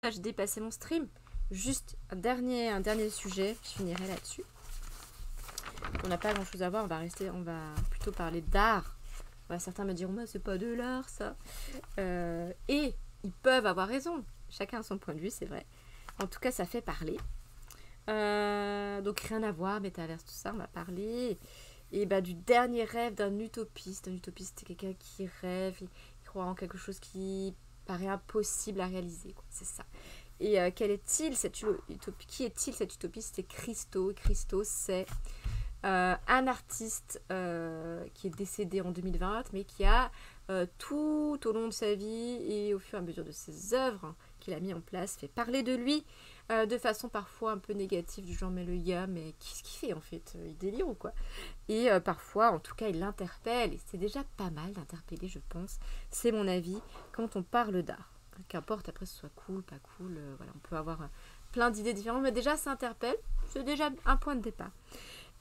J'ai dépassé mon stream. Juste un dernier sujet, je finirai là-dessus. On n'a pas grand chose à voir, on va plutôt parler d'art. Certains me diront, c'est pas de l'art ça. Et ils peuvent avoir raison. Chacun a son point de vue, c'est vrai. En tout cas, ça fait parler. Donc rien à voir, métaverse, tout ça, on va parler. Et du dernier rêve d'un utopiste. Un utopiste, c'est quelqu'un qui rêve, il croit en quelque chose qui paraît impossible à réaliser, quoi. C'est ça. Et quel est-il cette utopie? Qui est-il cet utopiste? C'est Christo. Christo, c'est un artiste qui est décédé en 2020, mais qui a tout au long de sa vie et au fur et à mesure de ses œuvres qu'il a mis en place, fait parler de lui de façon parfois un peu négative, du genre mais le gars, mais qu'est-ce qu'il fait en fait? Il délire ou quoi? Et parfois, en tout cas, il l'interpelle, et c'est déjà pas mal d'interpeller, je pense, c'est mon avis, quand on parle d'art. Qu'importe après ce soit cool, pas cool, voilà, on peut avoir plein d'idées différentes, mais déjà ça interpelle, c'est déjà un point de départ.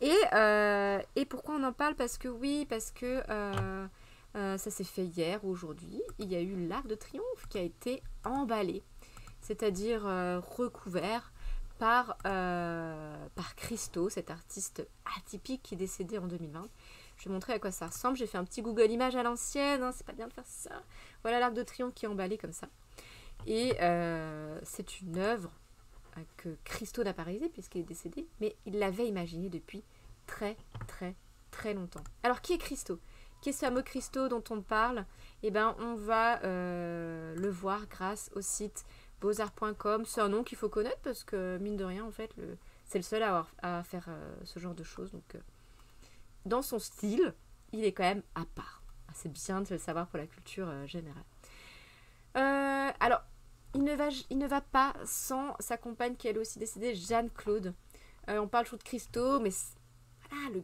Et pourquoi on en parle? Parce que ça s'est fait hier ou aujourd'hui, il y a eu l'Arc de Triomphe qui a été emballé, c'est-à-dire recouvert par Christo, cet artiste atypique qui est décédé en 2020. Je vais montrer à quoi ça ressemble. J'ai fait un petit Google Images à l'ancienne, hein, c'est pas bien de faire ça. Voilà l'Arc de Triomphe qui est emballé comme ça. Et c'est une œuvre que Christo n'a pas réalisée puisqu'il est décédé, mais il l'avait imaginée depuis très très très longtemps. Alors qui est Christo? Qui est ce fameux Christo dont on parle? On va le voir grâce au site beaux-arts.com. C'est un nom qu'il faut connaître parce que mine de rien en fait c'est le seul à faire ce genre de choses. Donc dans son style, il est quand même à part. C'est bien de le savoir pour la culture générale. Alors, il ne va pas sans sa compagne qui est elle aussi décédée, Jeanne-Claude. On parle toujours de Christo, mais voilà,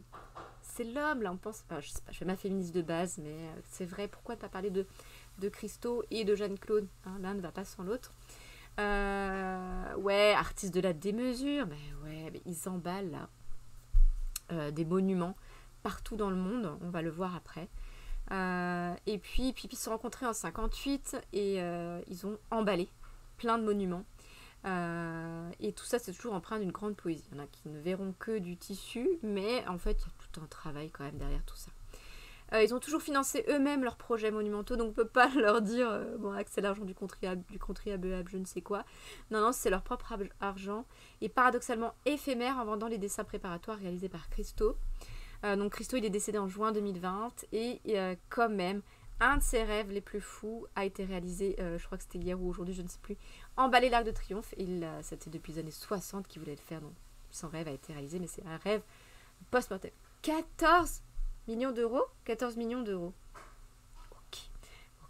c'est l'homme, là, on pense... Enfin, je sais pas, je fais ma féministe de base, mais c'est vrai, pourquoi ne pas parler de Christo et de Jeanne-Claude, hein, l'un ne va pas sans l'autre. Ouais, artiste de la démesure, mais ils emballent, là, des monuments partout dans le monde, on va le voir après. Et puis ils se sont rencontrés en 58 et ils ont emballé plein de monuments. Et tout ça, c'est toujours empreint d'une grande poésie. Il y en a qui ne verront que du tissu, mais en fait, il y a tout un travail quand même derrière tout ça. Ils ont toujours financé eux-mêmes leurs projets monumentaux, donc on ne peut pas leur dire bon, c'est l'argent du contribuable, je ne sais quoi. Non, c'est leur propre argent, et paradoxalement éphémère en vendant les dessins préparatoires réalisés par Christo. Donc Christo, il est décédé en juin 2020, et quand même, un de ses rêves les plus fous a été réalisé, je crois que c'était hier ou aujourd'hui, je ne sais plus, emballer l'Arc de Triomphe. C'était depuis les années 60 qu'il voulait le faire, donc son rêve a été réalisé, mais c'est un rêve post-mortem. 14 millions d'euros.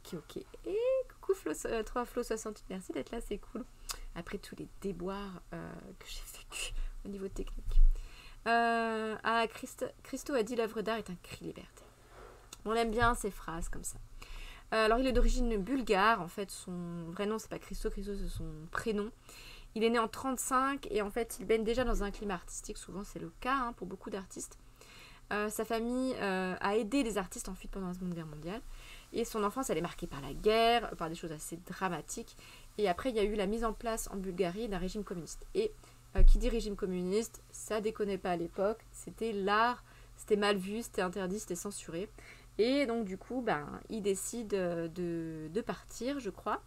Ok. Et coucou Flo, 3 Flo 68, merci d'être là, c'est cool. Après tous les déboires que j'ai vécu au niveau technique. Christo a dit l'œuvre d'art est un cri de liberté. On aime bien ces phrases comme ça. Alors il est d'origine bulgare, en fait son vrai nom c'est pas Christo c'est son prénom. Il est né en 1935 et en fait il baigne déjà dans un climat artistique, souvent c'est le cas pour beaucoup d'artistes. Sa famille a aidé les artistes en fuite pendant la Seconde Guerre mondiale et son enfance elle est marquée par la guerre, par des choses assez dramatiques, et après il y a eu la mise en place en Bulgarie d'un régime communiste. Et qui dit régime communiste, ça déconnait pas à l'époque, c'était l'art, c'était mal vu, c'était interdit, c'était censuré. Et donc du coup, il décide de partir, je crois.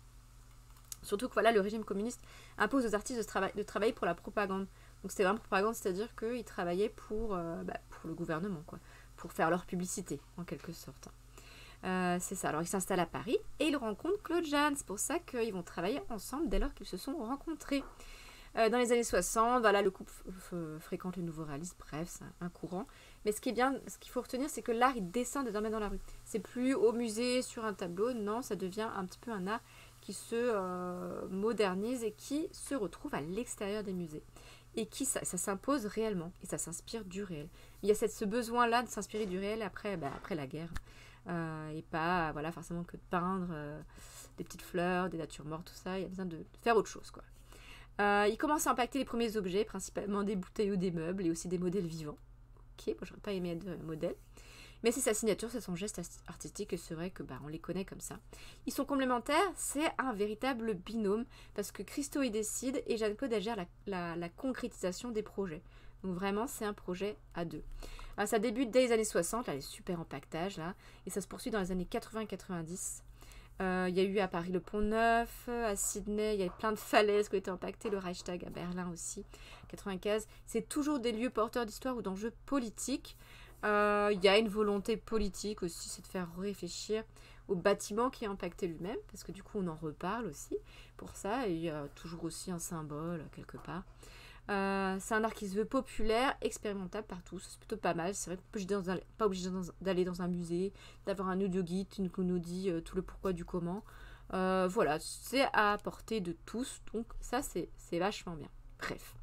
Surtout que voilà, le régime communiste impose aux artistes de travailler pour la propagande. Donc c'était vraiment propagande, c'est-à-dire qu'ils travaillaient pour le gouvernement, quoi, pour faire leur publicité, en quelque sorte. C'est ça. Alors ils s'installent à Paris et ils rencontrent Claude Jeanne. C'est pour ça qu'ils vont travailler ensemble dès lors qu'ils se sont rencontrés. Dans les années 60, voilà, le couple fréquente le nouveau réalisme, bref, c'est un courant. Mais ce qui est bien, ce qu'il faut retenir, c'est que l'art, il dessine désormais dans la rue. C'est plus au musée, sur un tableau, non, ça devient un petit peu un art qui se modernise et qui se retrouve à l'extérieur des musées. Et qui, ça s'impose réellement, et ça s'inspire du réel. Il y a ce besoin-là de s'inspirer du réel après la guerre. Et pas, voilà, forcément que de peindre des petites fleurs, des natures mortes, tout ça. Il y a besoin de faire autre chose, quoi. Il commence à impacter les premiers objets, principalement des bouteilles ou des meubles, et aussi des modèles vivants. Ok, moi j'aurais pas aimé être modèle. Mais c'est sa signature, c'est son geste artistique, et c'est vrai que on les connaît comme ça. Ils sont complémentaires, c'est un véritable binôme, parce que Christo y décide et Jeanne-Claude elle gère la concrétisation des projets. Donc vraiment, c'est un projet à deux. Alors, ça débute dès les années 60, là, elle est super en pactage, là, et ça se poursuit dans les années 80 et 90. Il y a eu à Paris le Pont Neuf, à Sydney, il y a plein de falaises qui ont été impactées, le Reichstag à Berlin aussi, 95. C'est toujours des lieux porteurs d'histoire ou d'enjeux politiques. Il y a une volonté politique aussi, c'est de faire réfléchir au bâtiment qui a impacté lui-même, parce que du coup on en reparle aussi pour ça, et il y a toujours aussi un symbole quelque part. C'est un art qui se veut populaire, expérimentable partout, c'est plutôt pas mal. C'est vrai qu'on n'est pas obligé d'aller dans un musée, d'avoir un audio guide qui nous dit tout le pourquoi du comment. Voilà, c'est à portée de tous, donc ça c'est vachement bien. Bref.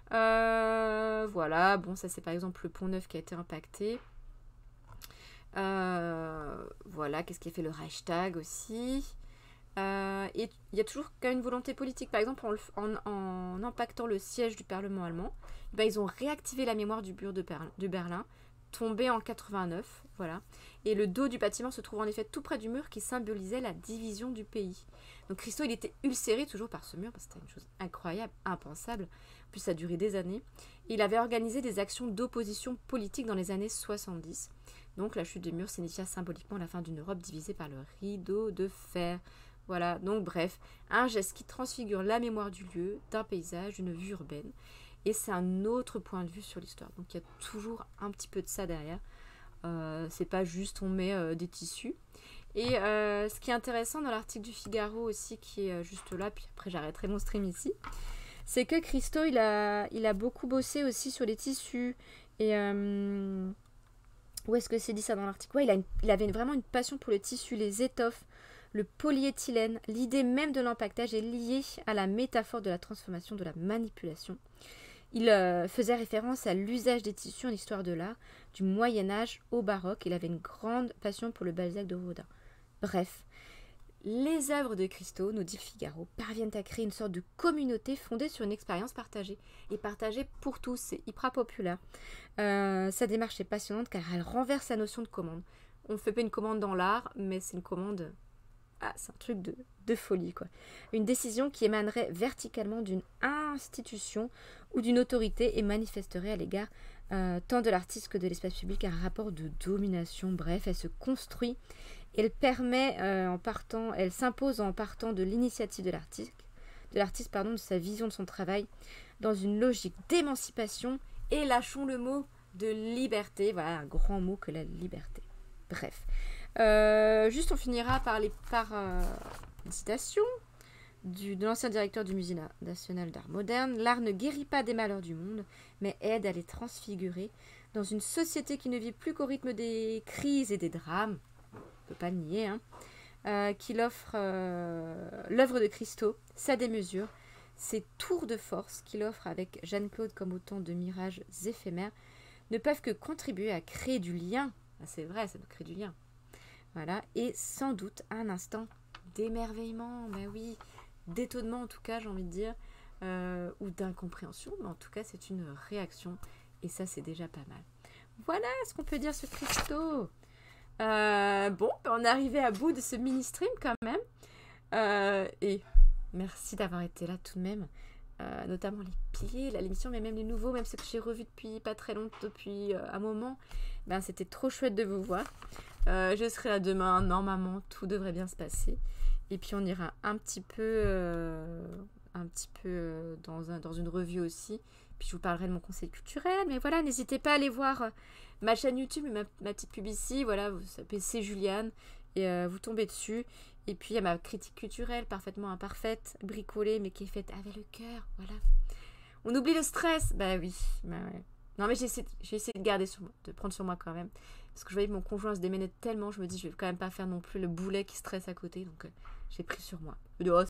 Voilà, bon, ça c'est par exemple le Pont Neuf qui a été impacté. Voilà, qu'est-ce qui a fait le Reichstag aussi. Et il y a toujours quand même une volonté politique. Par exemple, en impactant le siège du Parlement allemand, ils ont réactivé la mémoire du mur de Berlin, tombé en 89. Voilà. Et le dos du bâtiment se trouve en effet tout près du mur qui symbolisait la division du pays. Donc Christo, il était ulcéré toujours par ce mur, parce que c'était une chose incroyable, impensable. En plus, ça a duré des années. Et il avait organisé des actions d'opposition politique dans les années 70. Donc la chute du mur signifia symboliquement la fin d'une Europe divisée par le rideau de fer. Voilà, donc bref, un geste qui transfigure la mémoire du lieu, d'un paysage, d'une vue urbaine. Et c'est un autre point de vue sur l'histoire. Donc il y a toujours un petit peu de ça derrière. C'est pas juste on met des tissus. Et ce qui est intéressant dans l'article du Figaro aussi, qui est juste là, puis après j'arrêterai mon stream ici, c'est que Christo, il a beaucoup bossé aussi sur les tissus. Et où est-ce que c'est dit ça dans l'article? Ouais, il avait vraiment une passion pour le tissu, les étoffes, le polyéthylène. L'idée même de l'empaquetage est liée à la métaphore de la transformation, de la manipulation. Il faisait référence à l'usage des tissus en histoire de l'art, du Moyen-Âge au baroque. Il avait une grande passion pour le Balzac de Rodin. Bref, les œuvres de Christo, nous dit le Figaro, parviennent à créer une sorte de communauté fondée sur une expérience partagée. Et partagée pour tous, c'est hyper populaire. Sa démarche est passionnante car elle renverse la notion de commande. On ne fait pas une commande dans l'art, mais c'est une commande... Ah, c'est un truc de folie, quoi. Une décision qui émanerait verticalement d'une institution ou d'une autorité et manifesterait à l'égard tant de l'artiste que de l'espace public un rapport de domination. Bref, elle se construit. Elle permet elle s'impose en partant de l'initiative de l'artiste, de sa vision de son travail, dans une logique d'émancipation. Et lâchons le mot de liberté. Voilà, un grand mot que la liberté. Bref. Juste, on finira par une citation de l'ancien directeur du Musée national d'art moderne. L'art ne guérit pas des malheurs du monde, mais aide à les transfigurer dans une société qui ne vit plus qu'au rythme des crises et des drames. On ne peut pas le nier, qu'il offre l'œuvre de Christo, sa démesure, ses tours de force qu'il offre avec Jeanne-Claude comme autant de mirages éphémères, ne peuvent que contribuer à créer du lien. Ah, c'est vrai, ça nous crée du lien. Voilà, et sans doute un instant d'émerveillement, mais oui, d'étonnement en tout cas, j'ai envie de dire, ou d'incompréhension, mais en tout cas, c'est une réaction, et ça, c'est déjà pas mal. Voilà ce qu'on peut dire sur Christo. Bon, on est arrivé à bout de ce mini-stream quand même, et merci d'avoir été là tout de même, notamment les piliers, l'émission, mais même les nouveaux, même ceux que j'ai revus depuis pas très longtemps, depuis un moment, c'était trop chouette de vous voir. Je serai là demain, normalement tout devrait bien se passer. Et puis on ira un petit peu dans une revue aussi. Puis je vous parlerai de mon conseil culturel. Mais voilà, n'hésitez pas à aller voir ma chaîne YouTube, ma petite pub ici. Voilà, vous s'appelez C'est Juliane et vous tombez dessus. Et puis il y a ma critique culturelle parfaitement imparfaite, bricolée, mais qui est faite avec le cœur. Voilà. On oublie le stress. Bah oui. Bah ouais. Non mais j'ai essayé de garder de prendre sur moi quand même. Parce que je voyais que mon conjoint se déménait tellement, je me dis je vais quand même pas faire non plus le boulet qui stresse à côté. Donc j'ai pris sur moi. Je me dis, oh,